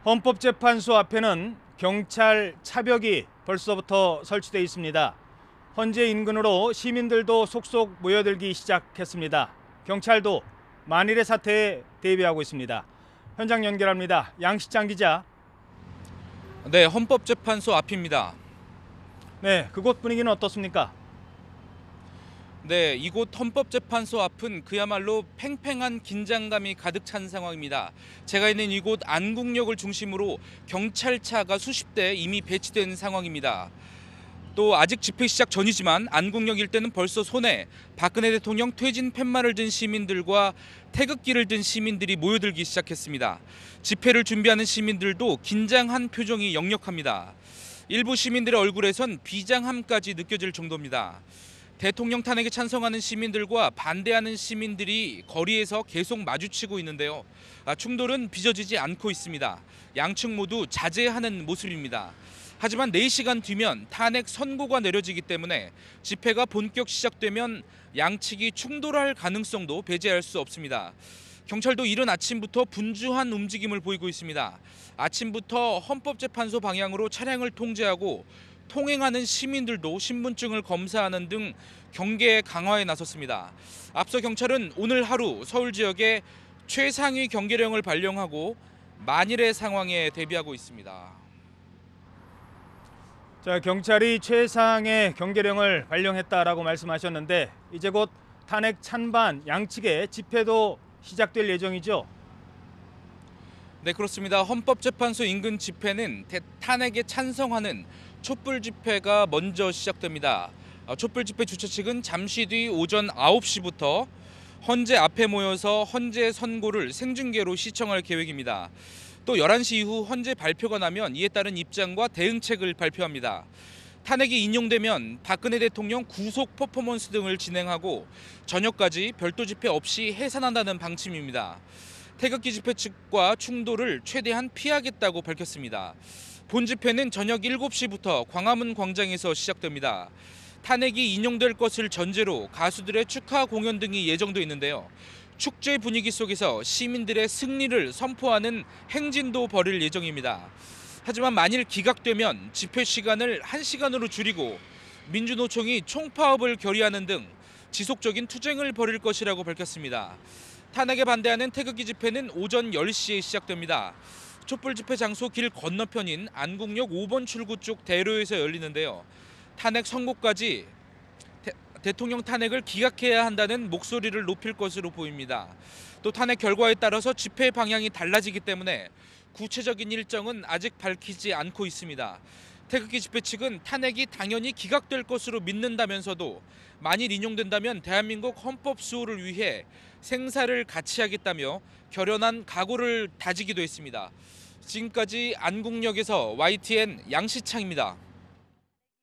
헌법재판소 앞에는 경찰 차벽이 벌써부터 설치되어 있습니다. 헌재 인근으로 시민들도 속속 모여들기 시작했습니다. 경찰도 만일의 사태에 대비하고 있습니다. 현장 연결합니다. 양시장 기자. 네, 헌법재판소 앞입니다. 네, 그곳 분위기는 어떻습니까? 네, 이곳 헌법재판소 앞은 그야말로 팽팽한 긴장감이 가득 찬 상황입니다. 제가 있는 이곳 안국역을 중심으로 경찰차가 수십 대 이미 배치된 상황입니다. 또 아직 집회 시작 전이지만 안국역 일대는 벌써 손에 박근혜 대통령 퇴진 팻말을 든 시민들과 태극기를 든 시민들이 모여들기 시작했습니다. 집회를 준비하는 시민들도 긴장한 표정이 역력합니다. 일부 시민들의 얼굴에선 비장함까지 느껴질 정도입니다. 대통령 탄핵에 찬성하는 시민들과 반대하는 시민들이 거리에서 계속 마주치고 있는데요. 충돌은 빚어지지 않고 있습니다. 양측 모두 자제하는 모습입니다. 하지만 4시간 뒤면 탄핵 선고가 내려지기 때문에 집회가 본격 시작되면 양측이 충돌할 가능성도 배제할 수 없습니다. 경찰도 이른 아침부터 분주한 움직임을 보이고 있습니다. 아침부터 헌법재판소 방향으로 차량을 통제하고 통행하는 시민들도 신분증을 검사하는 등 경계 강화에 나섰습니다. 앞서 경찰은 오늘 하루 서울 지역에 최상위 경계령을 발령하고 만일의 상황에 대비하고 있습니다. 자, 경찰이 최상의 경계령을 발령했다라고 말씀하셨는데 이제 곧 탄핵 찬반 양측의 집회도 시작될 예정이죠? 네, 그렇습니다. 헌법재판소 인근 집회는 탄핵에 찬성하는 촛불 집회가 먼저 시작됩니다. 촛불 집회 주최 측은 잠시 뒤 오전 9시부터 헌재 앞에 모여서 헌재 선고를 생중계로 시청할 계획입니다. 또 11시 이후 헌재 발표가 나면 이에 따른 입장과 대응책을 발표합니다. 탄핵이 인용되면 박근혜 대통령 구속 퍼포먼스 등을 진행하고 저녁까지 별도 집회 없이 해산한다는 방침입니다. 태극기 집회 측과 충돌을 최대한 피하겠다고 밝혔습니다. 본 집회는 저녁 7시부터 광화문 광장에서 시작됩니다. 탄핵이 인용될 것을 전제로 가수들의 축하 공연 등이 예정돼 있는데요. 축제 분위기 속에서 시민들의 승리를 선포하는 행진도 벌일 예정입니다. 하지만 만일 기각되면 집회 시간을 1시간으로 줄이고 민주노총이 총파업을 결의하는 등 지속적인 투쟁을 벌일 것이라고 밝혔습니다. 탄핵에 반대하는 태극기 집회는 오전 10시에 시작됩니다. 촛불 집회 장소 길 건너편인 안국역 5번 출구 쪽 대로에서 열리는데요. 탄핵 선고까지 대통령 탄핵을 기각해야 한다는 목소리를 높일 것으로 보입니다. 또 탄핵 결과에 따라서 집회 방향이 달라지기 때문에 구체적인 일정은 아직 밝히지 않고 있습니다. 태극기 집회 측은 탄핵이 당연히 기각될 것으로 믿는다면서도 만일 인용된다면 대한민국 헌법 수호를 위해 생사를 같이 하겠다며 결연한 각오를 다지기도 했습니다. 지금까지 안국역에서 YTN 양시창입니다.